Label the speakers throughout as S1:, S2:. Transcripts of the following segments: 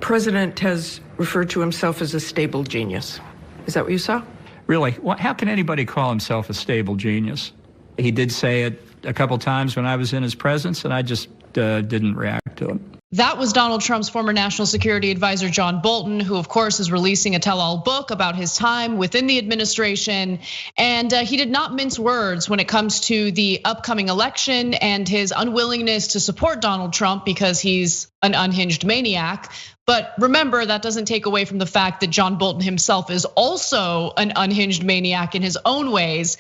S1: president has referred to himself as a stable genius. Is that what you saw?
S2: Really? How can anybody call himself a stable genius? He did say it a couple times when I was in his presence, and I just didn't react to it.
S3: That was Donald Trump's former national security advisor, John Bolton, who of course is releasing a tell-all book about his time within the administration. And he did not mince words when it comes to the upcoming election and his unwillingness to support Donald Trump because he's an unhinged maniac. But remember, that doesn't take away from the fact that John Bolton himself is also an unhinged maniac in his own ways,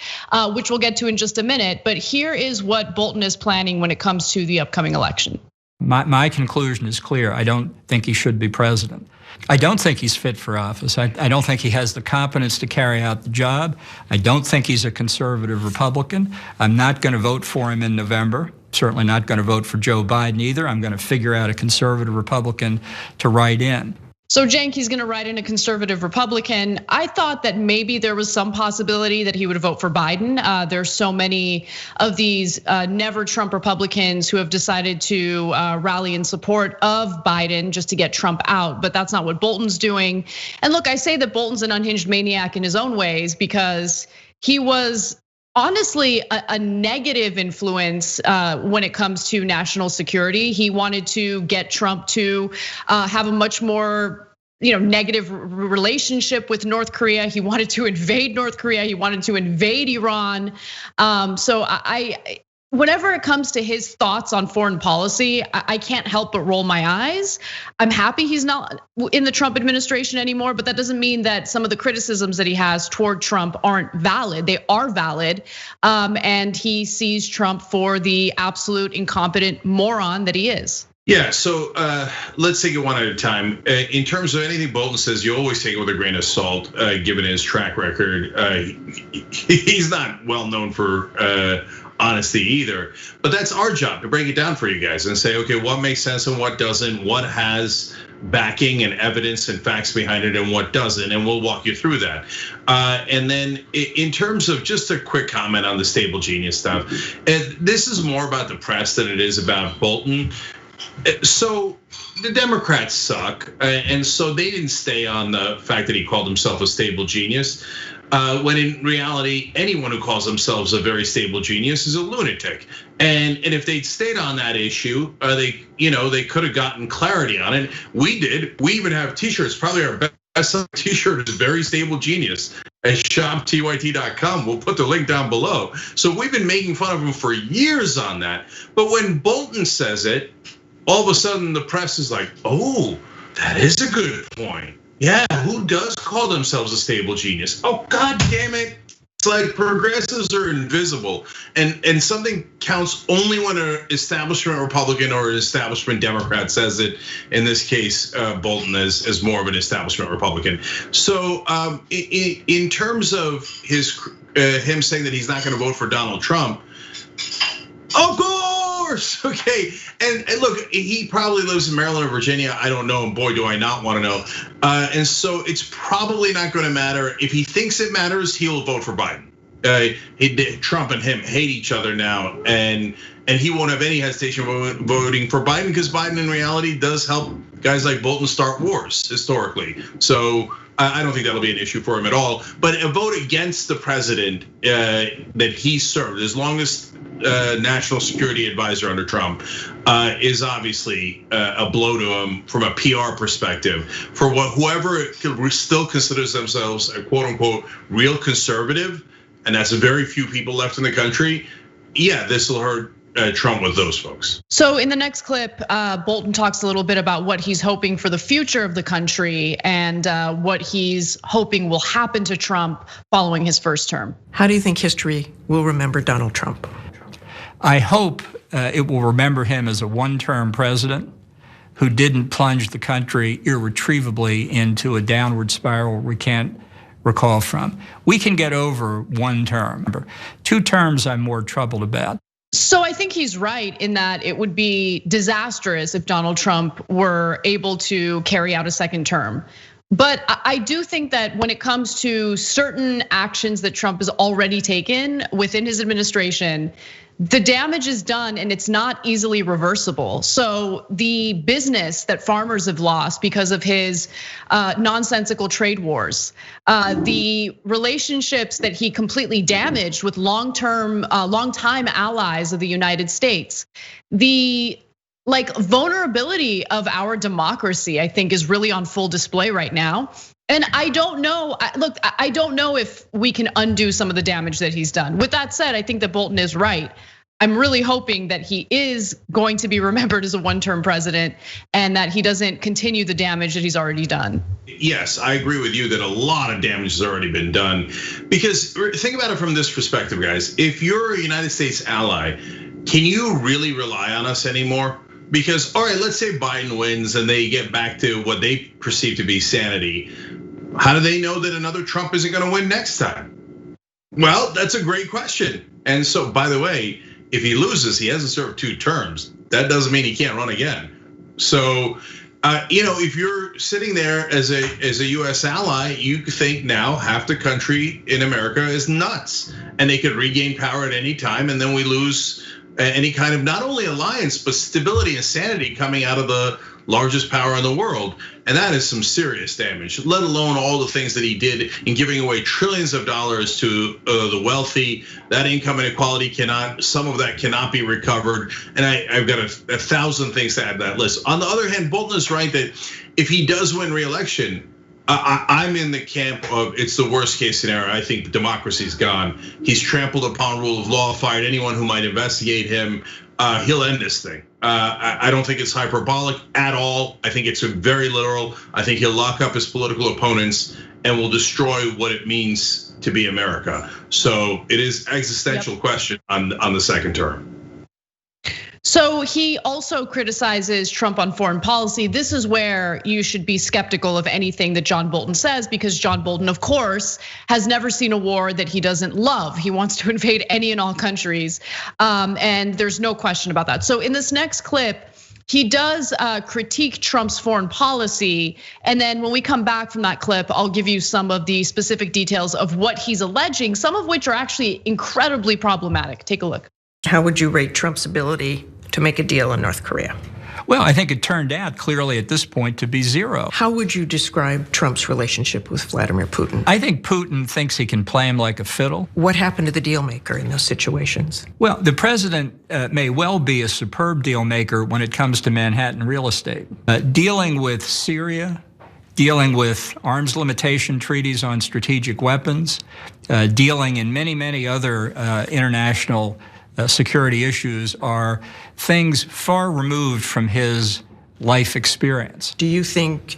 S3: which we'll get to in just a minute. But here is what Bolton is planning when it comes to the upcoming election.
S2: My conclusion is clear. I don't think he should be president. I don't think he's fit for office. I don't think he has the competence to carry out the job. I don't think he's a conservative Republican. I'm not going to vote for him in November. Certainly not going to vote for Joe Biden either. I'm going to figure out a conservative Republican to write in.
S3: So Cenk, he's going to write in a conservative Republican. I thought that maybe there was some possibility that he would vote for Biden. There's so many of these never Trump Republicans who have decided to rally in support of Biden just to get Trump out, but that's not what Bolton's doing. And look, I say that Bolton's an unhinged maniac in his own ways because he was honestly a negative influence when it comes to national security. He wanted to get Trump to have a much more negative relationship with North Korea. He wanted to invade North Korea. He wanted to invade Iran. So whenever it comes to his thoughts on foreign policy, I can't help but roll my eyes. I'm happy he's not in the Trump administration anymore, but that doesn't mean that some of the criticisms that he has toward Trump aren't valid. They are valid, and he sees Trump for the absolute incompetent moron that he is.
S4: Yeah, so let's take it one at a time. In terms of anything Bolton says, you always take it with a grain of salt, given his track record. He's not well known for honesty either, but that's our job to break it down for you guys and say, okay, what makes sense and what doesn't, what has backing and evidence and facts behind it and what doesn't, and we'll walk you through that. And then in terms of just a quick comment on the stable genius stuff, this is more about the press than it is about Bolton. So the Democrats suck, and so they didn't stay on the fact that he called himself a stable genius. When in reality, anyone who calls themselves a very stable genius is a lunatic. And if they'd stayed on that issue, they could have gotten clarity on it. We did. We even have T-shirts. Probably our best T-shirt is "Very Stable Genius" at shoptyt.com. We'll put the link down below. So we've been making fun of him for years on that. But when Bolton says it, all of a sudden the press is like, "Oh, that is a good point. Yeah, who does call themselves a stable genius? Oh, God damn it." It's like progressives are invisible, and something counts only when an establishment Republican or an establishment Democrat says it. In this case, Bolton is more of an establishment Republican. So in terms of him saying that he's not going to vote for Donald Trump, of course, okay. And look, he probably lives in Maryland or Virginia. I don't know, and boy, do I not want to know. And so it's probably not going to matter. If he thinks it matters, he'll vote for Biden. Trump and him hate each other now, and he won't have any hesitation voting for Biden because Biden, in reality, does help guys like Bolton start wars historically. So I don't think that'll be an issue for him at all. But a vote against the president that he served, as long as national security advisor under Trump, is obviously a blow to him from a PR perspective. For whoever still considers themselves a quote unquote real conservative, and that's very few people left in the country. Yeah, this will hurt Trump with those folks.
S3: So in the next clip, Bolton talks a little bit about what he's hoping for the future of the country and what he's hoping will happen to Trump following his first term.
S1: How do you think history will remember Donald Trump?
S2: I hope it will remember him as a one-term president who didn't plunge the country irretrievably into a downward spiral we can't recall from. We can get over one term. 2 terms I'm more troubled about.
S3: So I think he's right in that it would be disastrous if Donald Trump were able to carry out a second term. But I do think that when it comes to certain actions that Trump has already taken within his administration, the damage is done and it's not easily reversible. So the business that farmers have lost because of his nonsensical trade wars, the relationships that he completely damaged with long-time allies of the United States, the vulnerability of our democracy, I think, is really on full display right now. And I don't know, look, I don't know if we can undo some of the damage that he's done. With that said, I think that Bolton is right. I'm really hoping that he is going to be remembered as a one-term president and that he doesn't continue the damage that he's already done.
S4: Yes, I agree with you that a lot of damage has already been done. Because think about it from this perspective, guys. If you're a United States ally, can you really rely on us anymore? Because, all right, let's say Biden wins and they get back to what they perceive to be sanity. How do they know that another Trump isn't gonna win next time? Well, that's a great question. And so, by the way, if he loses, he hasn't served 2 terms. That doesn't mean he can't run again. So, if you're sitting there as a US ally, you think now half the country in America is nuts and they could regain power at any time, and then we lose any kind of not only alliance, but stability and sanity coming out of the largest power in the world. And that is some serious damage, let alone all the things that he did in giving away trillions of dollars to the wealthy. That income inequality some of that cannot be recovered. And I've got a 1,000 things to add to that list. On the other hand, Bolton is right that if he does win re-election, I'm in the camp of it's the worst case scenario. I think democracy's gone. He's trampled upon rule of law, fired anyone who might investigate him. He'll end this thing. I don't think it's hyperbolic at all. I think it's very literal. I think he'll lock up his political opponents and will destroy what it means to be America. So it is existential question on the second term.
S3: So he also criticizes Trump on foreign policy. This is where you should be skeptical of anything that John Bolton says, because John Bolton, of course, has never seen a war that he doesn't love. He wants to invade any and all countries, and there's no question about that. So in this next clip, he does critique Trump's foreign policy. And then when we come back from that clip, I'll give you some of the specific details of what he's alleging, some of which are actually incredibly problematic. Take a look.
S1: How would you rate Trump's ability to make a deal in North Korea?
S2: Well, I think it turned out clearly at this point to be 0.
S1: How would you describe Trump's relationship with Vladimir Putin?
S2: I think Putin thinks he can play him like a fiddle.
S1: What happened to the deal maker in those situations?
S2: Well, the president may well be a superb deal maker when it comes to Manhattan real estate. Dealing with Syria, dealing with arms limitation treaties on strategic weapons, dealing in many, many other international security issues are things far removed from his life experience.
S1: Do you think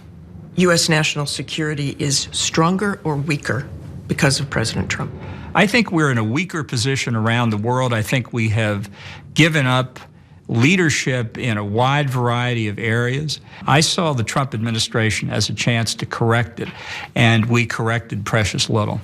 S1: US national security is stronger or weaker because of President Trump?
S2: I think we're in a weaker position around the world. I think we have given up leadership in a wide variety of areas. I saw the Trump administration as a chance to correct it, and we corrected precious little.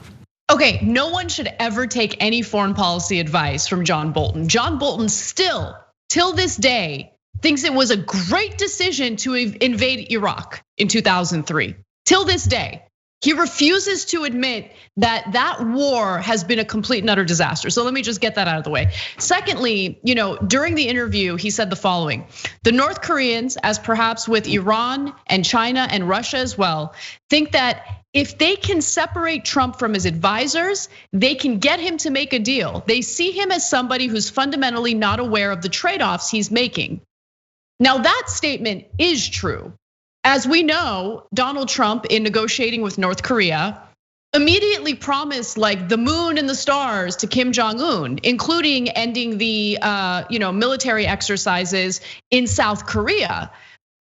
S3: Okay, no one should ever take any foreign policy advice from John Bolton. John Bolton still, till this day, thinks it was a great decision to invade Iraq in 2003. Till this day, he refuses to admit that that war has been a complete and utter disaster. So let me just get that out of the way. Secondly, during the interview, he said the following: the North Koreans, as perhaps with Iran and China and Russia as well, think that if they can separate Trump from his advisors, they can get him to make a deal. They see him as somebody who's fundamentally not aware of the trade-offs he's making. Now that statement is true. As we know, Donald Trump, in negotiating with North Korea, immediately promised like the moon and the stars to Kim Jong-un, including ending the military exercises in South Korea.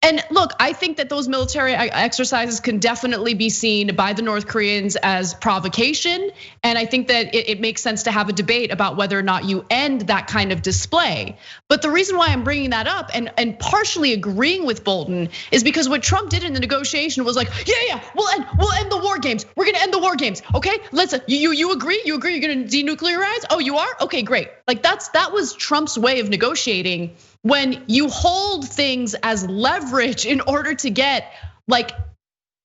S3: And look, I think that those military exercises can definitely be seen by the North Koreans as provocation. And I think that it makes sense to have a debate about whether or not you end that kind of display. But the reason why I'm bringing that up and partially agreeing with Bolton is because what Trump did in the negotiation was like, yeah, we'll end the war games. We're gonna end the war games, okay? You agree? You agree? You're gonna denuclearize? Oh, you are? Okay, great. Like that was Trump's way of negotiating. When you hold things as leverage in order to get like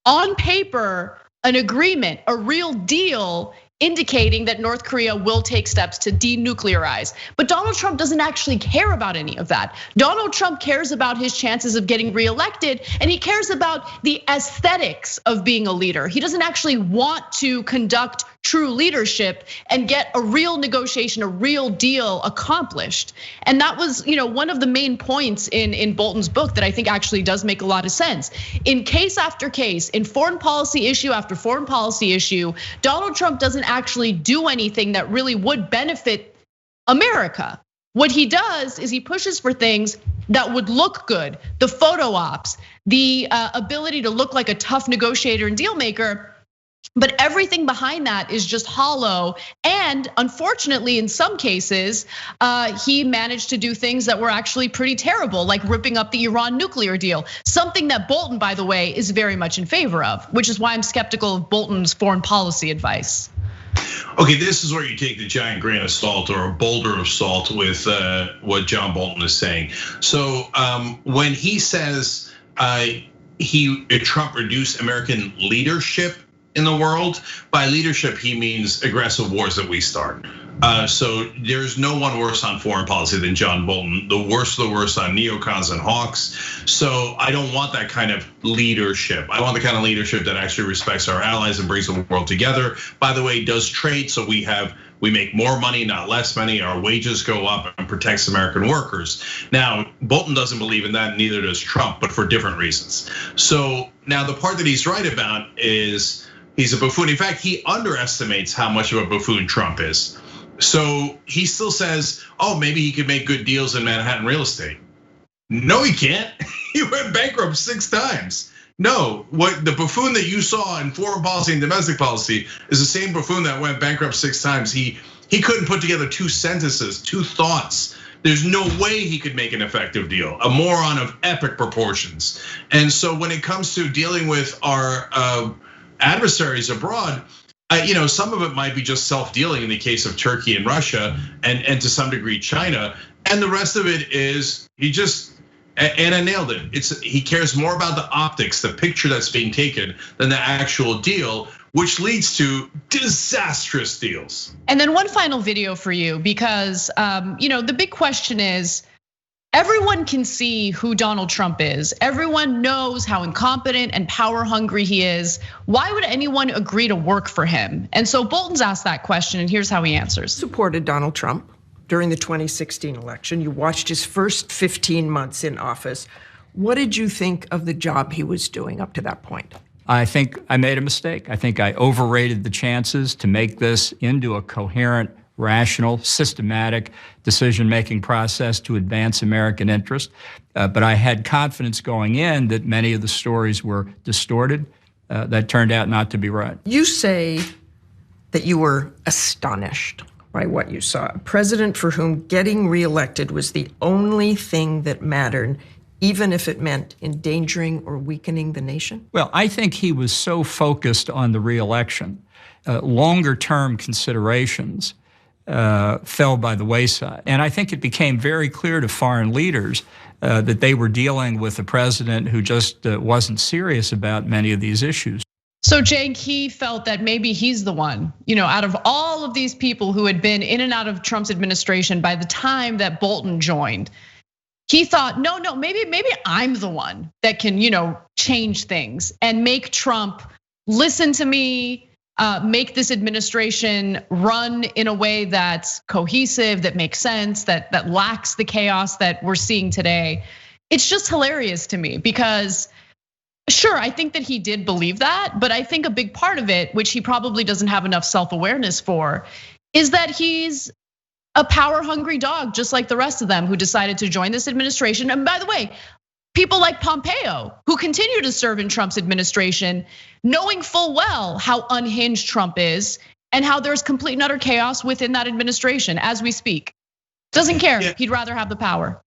S3: on paper an agreement, a real deal, indicating that North Korea will take steps to denuclearize. But Donald Trump doesn't actually care about any of that. Donald Trump cares about his chances of getting reelected, and he cares about the aesthetics of being a leader. He doesn't actually want to conduct true leadership and get a real negotiation, a real deal accomplished. And that was, one of the main points in Bolton's book that I think actually does make a lot of sense. In case after case, in foreign policy issue after foreign policy issue, Donald Trump doesn't actually do anything that really would benefit America. What he does is he pushes for things that would look good, the photo ops, the ability to look like a tough negotiator and deal maker. But everything behind that is just hollow. And unfortunately, in some cases, he managed to do things that were actually pretty terrible, like ripping up the Iran nuclear deal. Something that Bolton, by the way, is very much in favor of, which is why I'm skeptical of Bolton's foreign policy advice.
S4: Okay, this is where you take the giant grain of salt or a boulder of salt with what John Bolton is saying. So when he says Trump reduced American leadership in the world, by leadership he means aggressive wars that we start. So there's no one worse on foreign policy than John Bolton. The worst of the worst on neocons and hawks. So I don't want that kind of leadership. I want the kind of leadership that actually respects our allies and brings the world together. By the way, does trade so we make more money, not less money. Our wages go up and protects American workers. Now, Bolton doesn't believe in that, neither does Trump, but for different reasons. So now the part that he's right about is he's a buffoon. In fact, he underestimates how much of a buffoon Trump is. So he still says, maybe he could make good deals in Manhattan real estate. No, he can't. He went bankrupt 6 times. No, what the buffoon that you saw in foreign policy and domestic policy is the same buffoon that went bankrupt 6 times. He couldn't put together 2 sentences, 2 thoughts. There's no way he could make an effective deal, a moron of epic proportions. And so when it comes to dealing with our adversaries abroad, some of it might be just self-dealing in the case of Turkey and Russia, and to some degree China, and the rest of it is and I nailed it. He cares more about the optics, the picture that's being taken, than the actual deal, which leads to disastrous deals.
S3: And then one final video for you, because the big question is, everyone can see who Donald Trump is. Everyone knows how incompetent and power hungry he is. Why would anyone agree to work for him? And so Bolton's asked that question, and here's how he answers.
S1: Supported Donald Trump during the 2016 election. You watched his first 15 months in office. What did you think of the job he was doing up to that point?
S2: I think I made a mistake. I think I overrated the chances to make this into a coherent, rational, systematic decision-making process to advance American interest. But I had confidence going in that many of the stories were distorted. That turned out not to be right.
S1: You say that you were astonished by what you saw. A president for whom getting reelected was the only thing that mattered, even if it meant endangering or weakening the nation?
S2: Well, I think he was so focused on the reelection, longer-term considerations fell by the wayside. And I think it became very clear to foreign leaders that they were dealing with a president who just wasn't serious about many of these issues.
S3: So Cenk, he felt that maybe he's the one, out of all of these people who had been in and out of Trump's administration by the time that Bolton joined, he thought, no, maybe I'm the one that can, change things and make Trump listen to me, make this administration run in a way that's cohesive, that makes sense, that lacks the chaos that we're seeing today. It's just hilarious to me because sure, I think that he did believe that, but I think a big part of it, which he probably doesn't have enough self-awareness for, is that he's a power-hungry dog, just like the rest of them who decided to join this administration. And by the way, people like Pompeo, who continue to serve in Trump's administration, knowing full well how unhinged Trump is and how there's complete and utter chaos within that administration as we speak. Doesn't care, he'd rather have the power.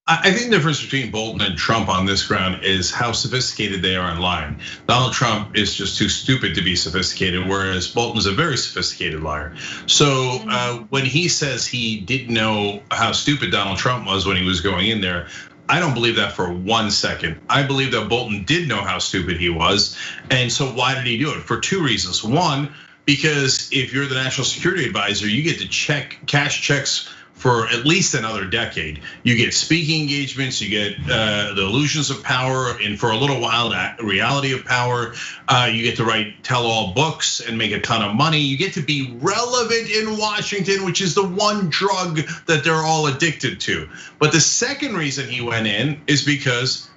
S4: I think the difference between Bolton and Trump on this ground is how sophisticated they are online. Donald Trump is just too stupid to be sophisticated, whereas Bolton is a very sophisticated liar. So when he says he didn't know how stupid Donald Trump was when he was going in there, I don't believe that for 1 second. I believe that Bolton did know how stupid he was. And so why did he do it? For 2 reasons. One, because if you're the national security advisor, you get to cash checks for at least another decade. You get speaking engagements, you get the illusions of power, and for a little while, that reality of power. You get to write tell-all books and make a ton of money. You get to be relevant in Washington, which is the one drug that they're all addicted to. But the second reason he went in is because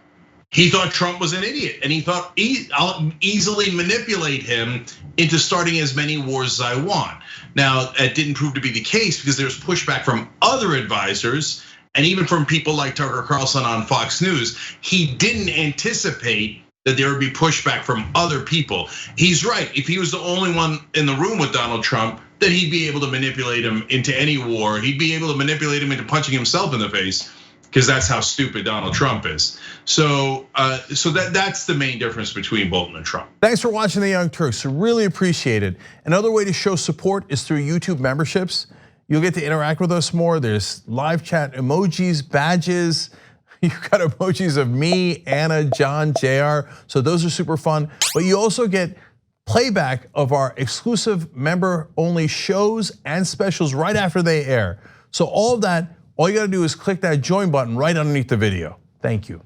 S4: he thought Trump was an idiot, and he thought I'll easily manipulate him into starting as many wars as I want. Now, it didn't prove to be the case because there's pushback from other advisors and even from people like Tucker Carlson on Fox News. He didn't anticipate that there would be pushback from other people. He's right. If he was the only one in the room with Donald Trump, then he'd be able to manipulate him into any war. He'd be able to manipulate him into punching himself in the face, because that's how stupid Donald Trump is. So that's the main difference between Bolton and Trump.
S5: Thanks for watching The Young Turks, really appreciate it. Another way to show support is through YouTube memberships. You'll get to interact with us more. There's live chat emojis, badges. You've got emojis of me, Anna, John, JR. So those are super fun. But you also get playback of our exclusive member-only shows and specials right after they air. So all of that, all you gotta do is click that join button right underneath the video. Thank you.